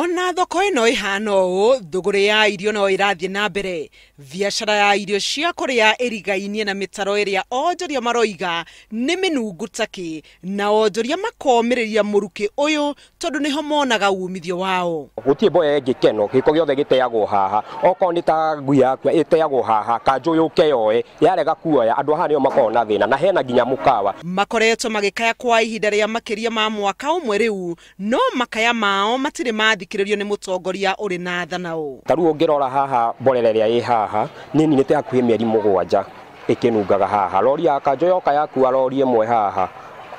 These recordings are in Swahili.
Ona thoko ino ihana ũũ, thũgũrĩ ya irio no irathie na mbere. Biacara ya irio cia kũrĩa ĩrigainie na mĩtaro ĩrĩa onjoria maroiga nĩ mĩnungu taki, na onjoria makomĩrĩria mũrukĩ ũyũ tondũ nĩho monaga umithio wao. Gũtirĩ mboga ĩngĩkeno, gĩko gĩothe gĩteagwo haha. Okorwo nĩ ta ngui yakua ĩteagwo haha, kanjũ yũke yoe, yarega kuoya, andũ haha nĩo makoragwo na thĩna, na hena nginya mũkawa. Makoretwo magĩkaya kwa ihinda rĩa makĩria ma mwaka ũmwe rĩu, no makaya mao matirĩ mathikĩrĩrio nĩ mũtongoria ũrĩ na thanao. Tarũ ũngĩrora haha mborera ĩrĩa ĩ haha, nĩ ninĩte hakuhĩ mĩeri mũgwanja ĩkĩnungaga haha. Rori ya kanjũ yoka yakua rori ĩmwe haha,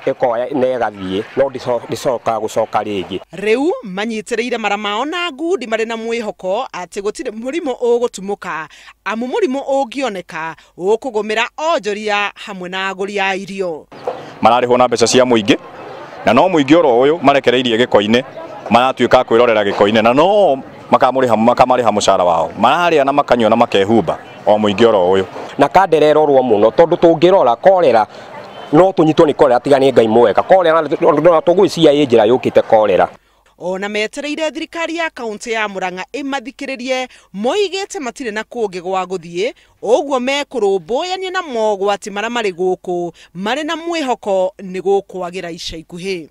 ĩkoya na ĩgathiĩ, no ndĩcokaga gũcoka rĩngĩ. Rĩu manyitĩrĩire mara mao na ngundi marĩ na mwĩhoko atĩ gũtirĩ mũrimũ ũgũtumũka, amu mũrimũ ũngĩoneka ũkũgũmĩra onjoria hamwe na agũri a irio. Mararĩhwo na mbeca cia mũingĩ, na no mũingĩ oro ũyũ marekereirie gĩko-inĩ, maratuĩka kwĩrorera gĩko-inĩ, na no makamariha mũcara wao. Mararĩa na makanyua na makehumba o mũingĩ oro ũyũ. Na kandererorwo mũno tondũ tũngĩrora korera no tũnyitwo nĩ korera tiga nĩ Ngai mwega. Korera tũgwĩcia ĩ njĩra yũkĩte korera. Ona metereire thirikari ya kaunti ya Murang'a ĩmathikĩrĩrie, moigĩte matirĩ na kũngĩ gwa gũthiĩ, ũguo mekũrũmbũyania na mogwati marĩa marĩ gũkũ, marĩ na mwĩhoko nĩ gũkwagĩra ica ikuhĩ.